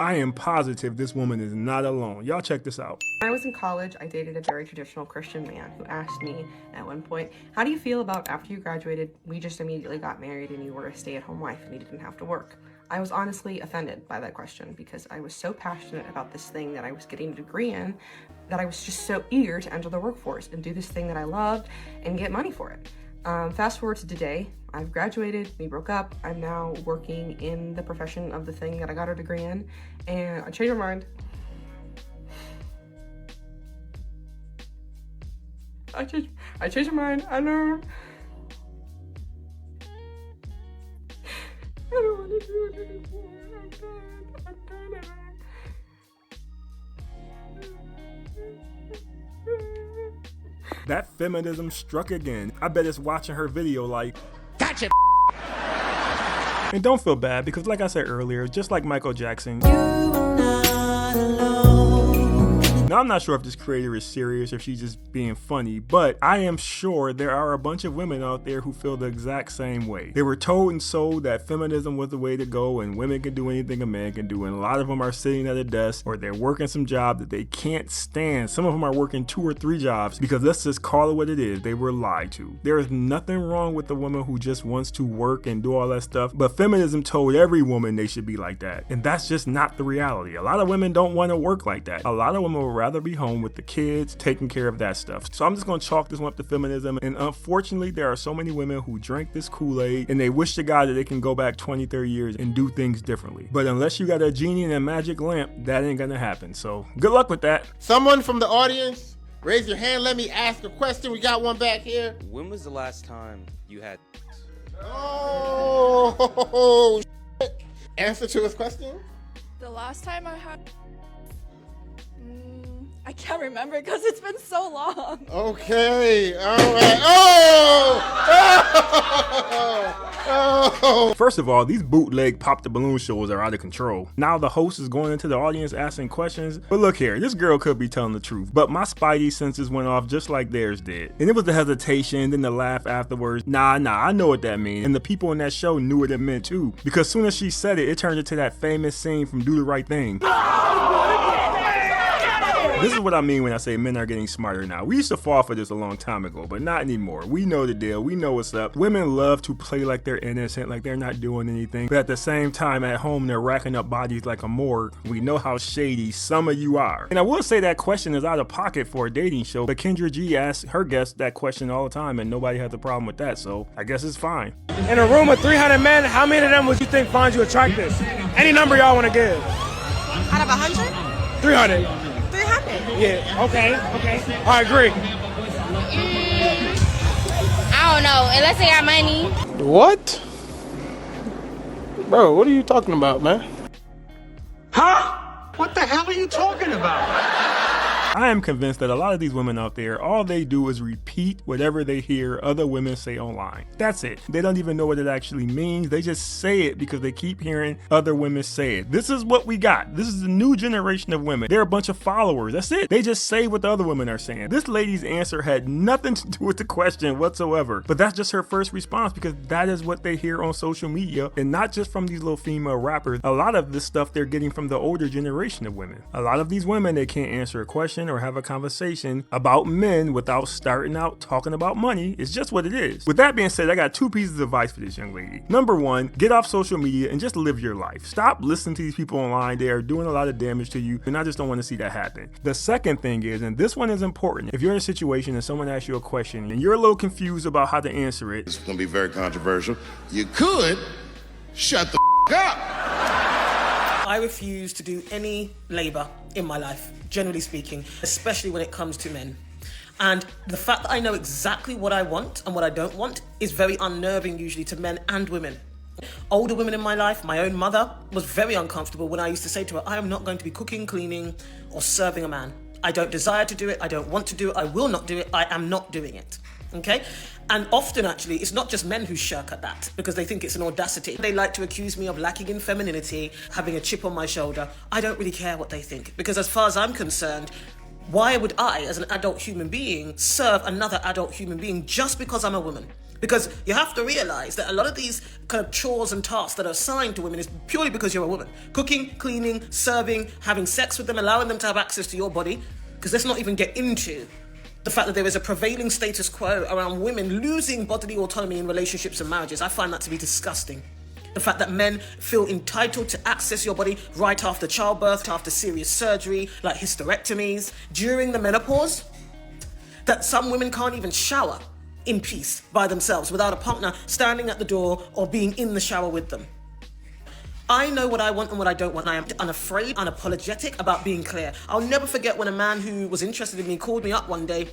I am positive this woman is not alone. Y'all check this out. When I was in college, I dated a very traditional Christian man who asked me at one point, how do you feel about after you graduated, we just immediately got married and you were a stay-at-home wife and you didn't have to work? I was honestly offended by that question because I was so passionate about this thing that I was getting a degree in that I was just so eager to enter the workforce and do this thing that I loved and get money for it. Fast forward to today, I've graduated, we broke up, I'm now working in the profession of the thing that I got a degree in, and I changed my mind. I changed my mind, I know. I don't want to do it anymore, I'm done. That feminism struck again. I bet it's watching her video like, gotcha. And don't feel bad because like I said earlier, just like Michael Jackson, now, I'm not sure if this creator is serious or if she's just being funny, but I am sure there are a bunch of women out there who feel the exact same way. They were told and sold that feminism was the way to go and women can do anything a man can do, and a lot of them are sitting at a desk or they're working some job that they can't stand. Some of them are working 2 or 3 jobs because let's just call it what it is, they were lied to. There is nothing wrong with the woman who just wants to work and do all that stuff, but feminism told every woman they should be like that, and that's just not the reality. A lot of women don't want to work like that. A lot of women will rather be home with the kids, taking care of that stuff. So I'm just going to chalk this one up to feminism, and unfortunately there are so many women who drink this Kool-Aid and they wish to God that they can go back 20, 30 years and do things differently. But unless you got a genie and a magic lamp, that ain't gonna happen. So good luck with that. Someone from the audience, raise your hand, let me ask a question. We got one back here. When was the last time you had Oh, shit. Answer to his question? The last time I had... I can't remember because it's been so long. Okay, all right. Oh! First of all, these bootleg pop the balloon shows are out of control. Now the host is going into the audience asking questions. But look here, this girl could be telling the truth, but my spidey senses went off just like theirs did. And it was the hesitation, then the laugh afterwards. Nah, I know what that means. And the people in that show knew what it meant too. Because as soon as she said it, it turned into that famous scene from Do the Right Thing. This is what I mean when I say men are getting smarter now. We used to fall for this a long time ago, but not anymore. We know the deal. We know what's up. Women love to play like they're innocent, like they're not doing anything. But at the same time, at home, they're racking up bodies like a morgue. We know how shady some of you are. And I will say that question is out of pocket for a dating show, but Kendra G asks her guests that question all the time, and nobody has a problem with that, so I guess it's fine. In a room of 300 men, how many of them would you think find you attractive? Any number y'all want to give? Out of 100? 300. 300. Yeah, okay. I agree. I don't know, unless they got money. What? Bro, what are you talking about, man? Huh? What the hell are you talking about? I am convinced that a lot of these women out there, all they do is repeat whatever they hear other women say online. That's it. They don't even know what it actually means. They just say it because they keep hearing other women say it. This is what we got. This is the new generation of women. They're a bunch of followers. That's it. They just say what the other women are saying. This lady's answer had nothing to do with the question whatsoever. But that's just her first response because that is what they hear on social media, and not just from these little female rappers. A lot of this stuff they're getting from the older generation of women. A lot of these women, they can't answer a question or have a conversation about men without starting out talking about money. It's just what it is. With that being said, I got 2 pieces of advice for this young lady. Number 1, get off social media and just live your life. Stop listening to these people online. They are doing a lot of damage to you, and I just don't want to see that happen. The second thing is, and this one is important, if you're in a situation and someone asks you a question and you're a little confused about how to answer it, it's going to be very controversial. You could shut the up. I refuse to do any labor in my life, generally speaking, especially when it comes to men. And the fact that I know exactly what I want and what I don't want is very unnerving usually to men and women. Older women in my life, my own mother, was very uncomfortable when I used to say to her, I am not going to be cooking, cleaning, or serving a man. I don't desire to do it, I don't want to do it, I will not do it, I am not doing it. Okay? And often, actually, it's not just men who shirk at that because they think it's an audacity. They like to accuse me of lacking in femininity, having a chip on my shoulder. I don't really care what they think because as far as I'm concerned, why would I, as an adult human being, serve another adult human being just because I'm a woman? Because you have to realize that a lot of these kind of chores and tasks that are assigned to women is purely because you're a woman. Cooking, cleaning, serving, having sex with them, allowing them to have access to your body. Because let's not even get into the fact that there is a prevailing status quo around women losing bodily autonomy in relationships and marriages. I find that to be disgusting. The fact that men feel entitled to access your body right after childbirth, after serious surgery, like hysterectomies, during the menopause. That some women can't even shower in peace by themselves without a partner standing at the door or being in the shower with them. I know what I want and what I don't want. I am unafraid, unapologetic about being clear. I'll never forget when a man who was interested in me called me up one day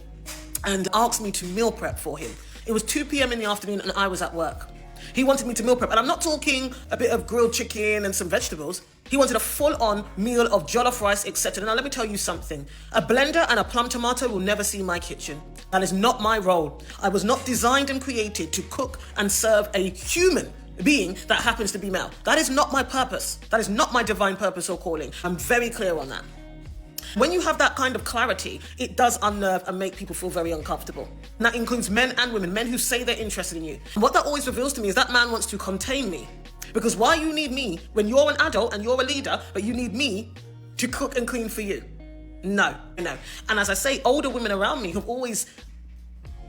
and asked me to meal prep for him. It was 2 p.m. in the afternoon and I was at work. He wanted me to meal prep, and I'm not talking a bit of grilled chicken and some vegetables. He wanted a full-on meal of jollof rice, etc. Now let me tell you something. A blender and a plum tomato will never see my kitchen. That is not my role. I was not designed and created to cook and serve a human being that happens to be male. That is not my purpose. That is not my divine purpose or calling. I'm very clear on that. When you have that kind of clarity, it does unnerve and make people feel very uncomfortable. And that includes men and women, men who say they're interested in you. And what that always reveals to me is that man wants to contain me. Because why you need me when you're an adult and you're a leader, but you need me to cook and clean for you? No. And as I say, older women around me have always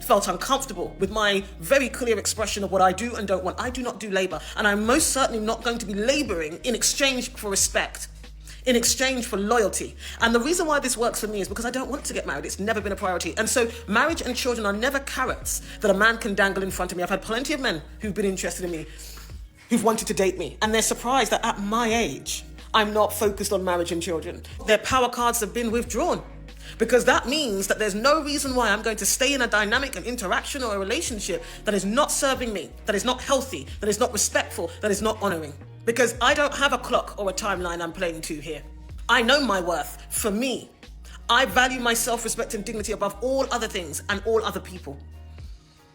felt uncomfortable with my very clear expression of what I do and don't want. I do not do labor, and I'm most certainly not going to be laboring in exchange for respect, in exchange for loyalty. And the reason why this works for me is because I don't want to get married. It's never been a priority. And so marriage and children are never carrots that a man can dangle in front of me. I've had plenty of men who've been interested in me, who've wanted to date me, and they're surprised that at my age, I'm not focused on marriage and children. Their power cards have been withdrawn. Because that means that there's no reason why I'm going to stay in a dynamic, an interaction or a relationship that is not serving me, that is not healthy, that is not respectful, that is not honoring. Because I don't have a clock or a timeline I'm playing to here. I know my worth. For me, I value my self-respect and dignity above all other things and all other people.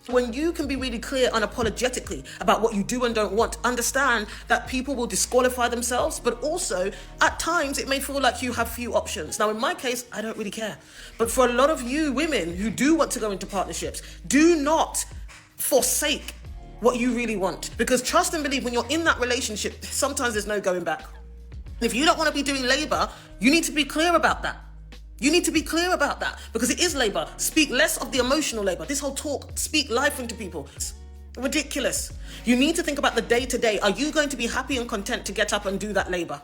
When you can be really clear unapologetically about what you do and don't want, understand that people will disqualify themselves, but also at times it may feel like you have few options. Now in my case, I don't really care. But for a lot of you women who do want to go into partnerships, do not forsake what you really want. Because trust and believe, when you're in that relationship, sometimes there's no going back. If you don't want to be doing labor, you need to be clear about that. You need to be clear about that because it is labor. Speak less of the emotional labor. This whole talk, speak life into people. It's ridiculous. You need to think about the day to day. Are you going to be happy and content to get up and do that labor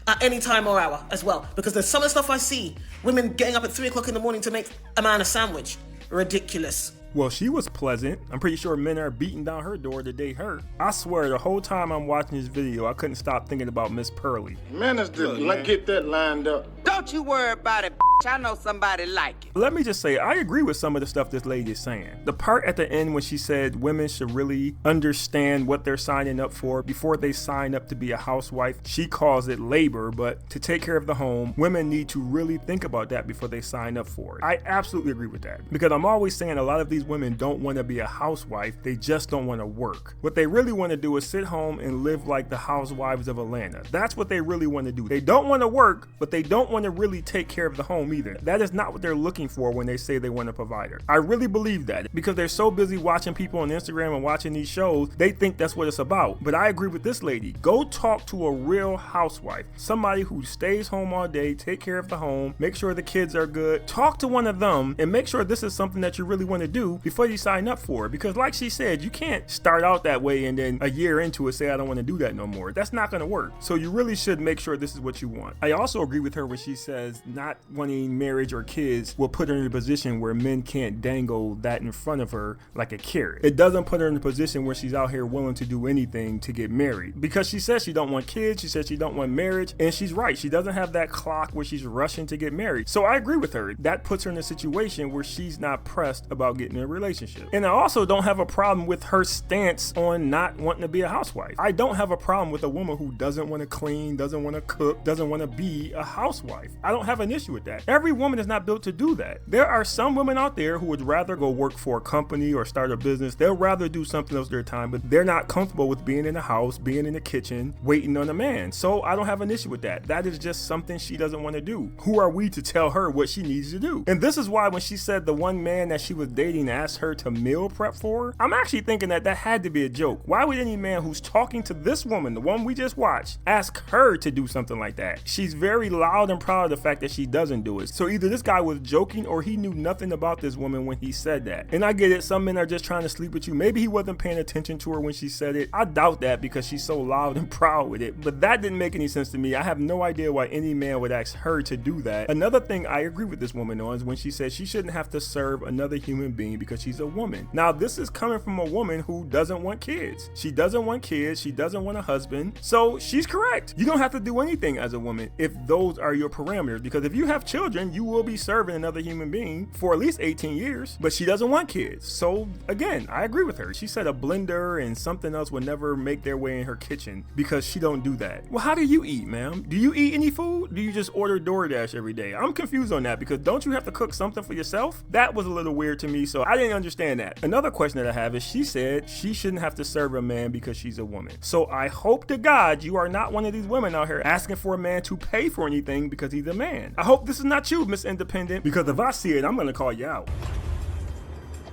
at any time or hour as well? Because there's some of the stuff I see, women getting up at 3 o'clock in the morning to make a man a sandwich. Ridiculous. Well, she was pleasant. I'm pretty sure men are beating down her door to date her. I swear, the whole time I'm watching this video, I couldn't stop thinking about Miss Pearly. Man, let's get that lined up. Don't you worry about it, I know somebody like it. Let me just say, I agree with some of the stuff this lady is saying. The part at the end when she said women should really understand what they're signing up for before they sign up to be a housewife. She calls it labor, but to take care of the home, women need to really think about that before they sign up for it. I absolutely agree with that. Because I'm always saying a lot of these women don't want to be a housewife, they just don't want to work. What they really want to do is sit home and live like the housewives of Atlanta. That's what they really want to do. They don't want to work, but they don't want to really take care of the home either. That is not what they're looking for when they say they want a provider. I really believe that because they're so busy watching people on Instagram and watching these shows, they think that's what it's about. But I agree with this lady. Go talk to a real housewife, somebody who stays home all day, take care of the home, make sure the kids are good. Talk to one of them and make sure this is something that you really want to do before you sign up for it. Because like she said, you can't start out that way and then a year into it say I don't want to do that no more. That's not going to work. So you really should make sure this is what you want. I also agree with her when she says not wanting marriage or kids will put her in a position where men can't dangle that in front of her like a carrot. It doesn't put her in a position where she's out here willing to do anything to get married. Because she says she don't want kids, she says she don't want marriage, and she's right. She doesn't have that clock where she's rushing to get married. So I agree with her. That puts her in a situation where she's not pressed about getting in a relationship. And I also don't have a problem with her stance on not wanting to be a housewife. I don't have a problem with a woman who doesn't want to clean, doesn't want to cook, doesn't want to be a housewife. I don't have an issue with that. Every woman is not built to do that. There are some women out there who would rather go work for a company or start a business. They'll rather do something else with their time, but they're not comfortable with being in the house, being in the kitchen, waiting on a man. So I don't have an issue with that. That is just something she doesn't want to do. Who are we to tell her what she needs to do? And this is why when she said the one man that she was dating asked her to meal prep for her, I'm actually thinking that had to be a joke. Why would any man who's talking to this woman, the one we just watched, ask her to do something like that? She's very loud and proud of the fact that she doesn't do it. So either this guy was joking or he knew nothing about this woman when he said that. And I get it, some men are just trying to sleep with you. Maybe he wasn't paying attention to her when she said it. I doubt that because she's so loud and proud with it. But that didn't make any sense to me. I have no idea why any man would ask her to do that. Another thing I agree with this woman on is when she said she shouldn't have to serve another human being because she's a woman. Now, this is coming from a woman who doesn't want kids. She doesn't want kids. She doesn't want a husband. So she's correct. You don't have to do anything as a woman if those are your parameters, because if you have children, you will be serving another human being for at least 18 years, but she doesn't want kids. So again, I agree with her. She said a blender and something else would never make their way in her kitchen because she don't do that. Well, how do you eat, ma'am? Do you eat any food? Do you just order DoorDash every day? I'm confused on that because don't you have to cook something for yourself? That was a little weird to me, so I didn't understand that. Another question that I have is she said she shouldn't have to serve a man because she's a woman. So I hope to God you are not one of these women out here asking for a man to pay for anything because he's a man. I hope this is not you, Miss Independent, because if I see it, I'm gonna call you out.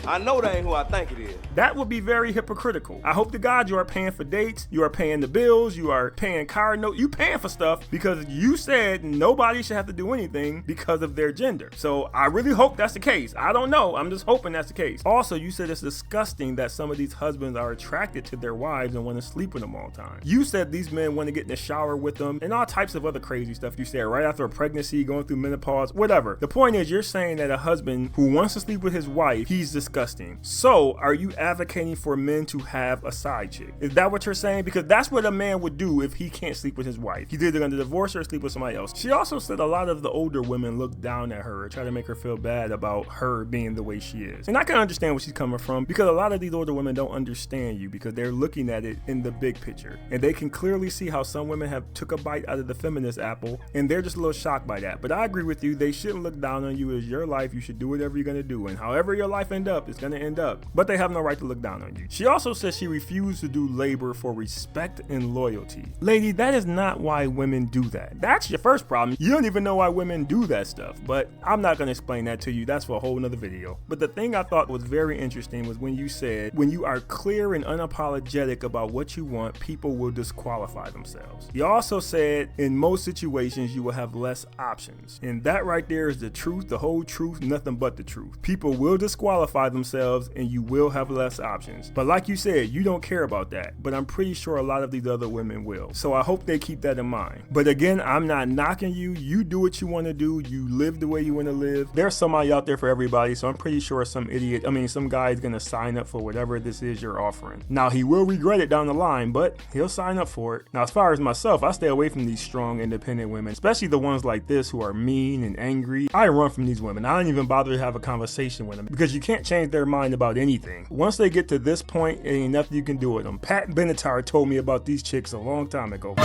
I know that ain't who I think it is. That would be very hypocritical. I hope to God you are paying for dates, you are paying the bills, you are paying car notes, you paying for stuff because you said nobody should have to do anything because of their gender. So I really hope that's the case. I don't know. I'm just hoping that's the case. Also, you said it's disgusting that some of these husbands are attracted to their wives and want to sleep with them all the time. You said these men want to get in the shower with them and all types of other crazy stuff you said right after a pregnancy, going through menopause, whatever. The point is you're saying that a husband who wants to sleep with his wife, he's disgusting. So are you advocating for men to have a side chick? Is that what you're saying? Because that's what a man would do if he can't sleep with his wife. He's either going to divorce her or sleep with somebody else. She also said a lot of the older women look down at her, try to make her feel bad about her being the way she is. And I can understand where she's coming from because a lot of these older women don't understand you because they're looking at it in the big picture. And they can clearly see how some women have took a bite out of the feminist apple and they're just a little shocked by that. But I agree with you. They shouldn't look down on you. It's your life. You should do whatever you're going to do. And however your life end up, it's going to end up. But they have no right to look down on you. She also says she refused to do labor for respect and loyalty. Lady, that is not why women do that. That's your first problem. You don't even know why women do that stuff. But I'm not going to explain that to you. That's for a whole nother video. But the thing I thought was very interesting was when you said, when you are clear and unapologetic about what you want, people will disqualify themselves. You also said, in most situations, you will have less options. And that right there is the truth, the whole truth, nothing but the truth. People will disqualify themselves and you will have less options. But like you said, you don't care about that. But I'm pretty sure a lot of these other women will. So I hope they keep that in mind. But again, I'm not knocking you. You do what you want to do. You live the way you want to live. There's somebody out there for everybody. So I'm pretty sure some guy is going to sign up for whatever this is you're offering. Now, he will regret it down the line, but he'll sign up for it. Now, as far as myself, I stay away from these strong, independent women, especially the ones like this who are mean and angry. I run from these women. I don't even bother to have a conversation with them because you can't change their mind about anything. Once they get to this point, it ain't nothing you can do with them. Pat Benatar told me about these chicks a long time ago.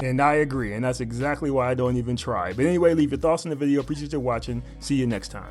And I agree, and that's exactly why I don't even try. But anyway, leave your thoughts in the video. Appreciate you watching. See you next time.